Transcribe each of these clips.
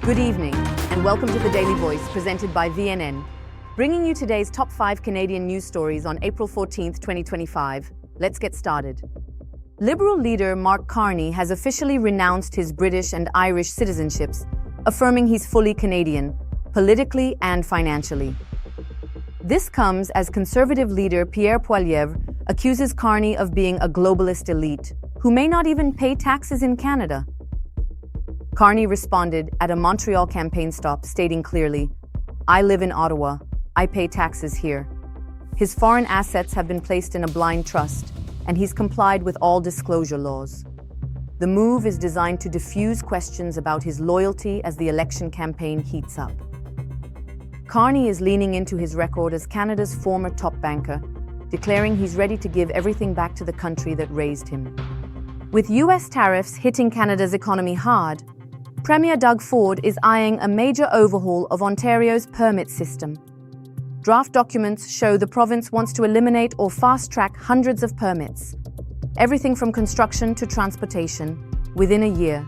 Good evening, and welcome to the Daily Voice presented by VNN, bringing you today's top 5 Canadian news stories on April 14th, 2025. Let's get started. Liberal leader Mark Carney has officially renounced his British and Irish citizenships, affirming he's fully Canadian, politically and financially. This comes as Conservative leader Pierre Poilievre accuses Carney of being a globalist elite who may not even pay taxes in Canada. Carney responded at a Montreal campaign stop, stating clearly, "I live in Ottawa. I pay taxes here." His foreign assets have been placed in a blind trust, and he's complied with all disclosure laws. The move is designed to diffuse questions about his loyalty as the election campaign heats up. Carney is leaning into his record as Canada's former top banker, declaring he's ready to give everything back to the country that raised him. With US tariffs hitting Canada's economy hard, Premier Doug Ford is eyeing a major overhaul of Ontario's permit system. Draft documents show the province wants to eliminate or fast-track hundreds of permits, everything from construction to transportation, within a year.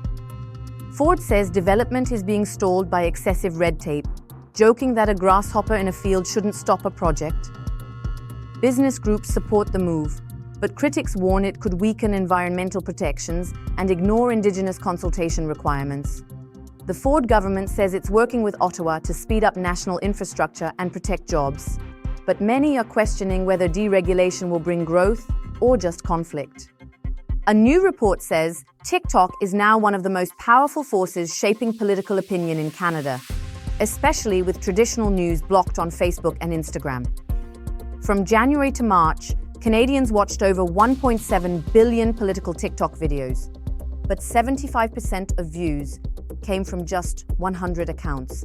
Ford says development is being stalled by excessive red tape, joking that a grasshopper in a field shouldn't stop a project. Business groups support the move, but critics warn it could weaken environmental protections and ignore Indigenous consultation requirements. The Ford government says it's working with Ottawa to speed up national infrastructure and protect jobs, but many are questioning whether deregulation will bring growth or just conflict. A new report says TikTok is now one of the most powerful forces shaping political opinion in Canada, especially with traditional news blocked on Facebook and Instagram. From January to March, Canadians watched over 1.7 billion political TikTok videos, but 75% of views came from just 100 accounts,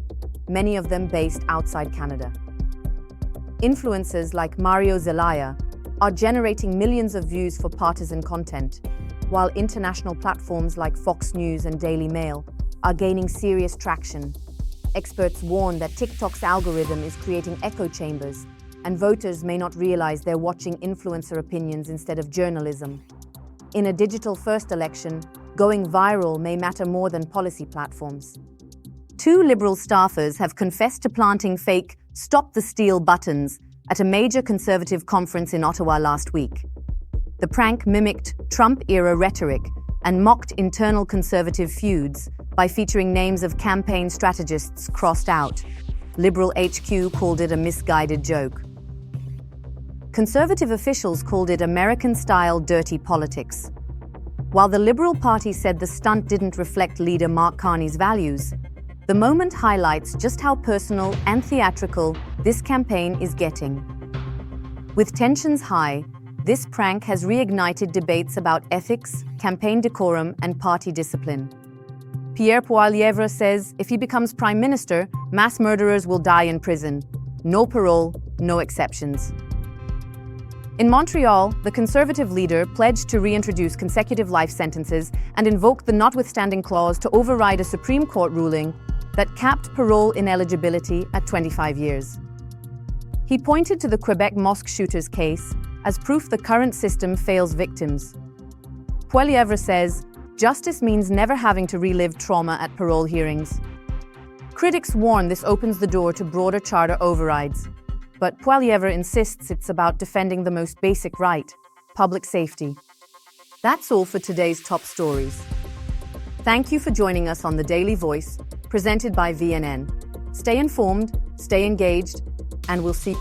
many of them based outside Canada. Influencers like Mario Zelaya are generating millions of views for partisan content, while international platforms like Fox News and Daily Mail are gaining serious traction. Experts warn that TikTok's algorithm is creating echo chambers, and voters may not realize they're watching influencer opinions instead of journalism. In a digital-first election, going viral may matter more than policy platforms. 2 Liberal staffers have confessed to planting fake "Stop the Steal" buttons at a major Conservative conference in Ottawa last week. The prank mimicked Trump-era rhetoric and mocked internal Conservative feuds by featuring names of campaign strategists crossed out. Liberal HQ called it a misguided joke. Conservative officials called it American-style dirty politics. While the Liberal Party said the stunt didn't reflect leader Mark Carney's values, the moment highlights just how personal and theatrical this campaign is getting. With tensions high, this prank has reignited debates about ethics, campaign decorum, and party discipline. Pierre Poilievre says if he becomes Prime Minister, mass murderers will die in prison. No parole, no exceptions. In Montreal, the Conservative leader pledged to reintroduce consecutive life sentences and invoked the notwithstanding clause to override a Supreme Court ruling that capped parole ineligibility at 25 years. He pointed to the Quebec mosque shooters case as proof the current system fails victims. Poilievre says, "Justice means never having to relive trauma at parole hearings." Critics warn this opens the door to broader charter overrides, but Poilievre insists it's about defending the most basic right, public safety. That's all for today's top stories. Thank you for joining us on The Daily Voice, presented by VNN. Stay informed, stay engaged, and we'll see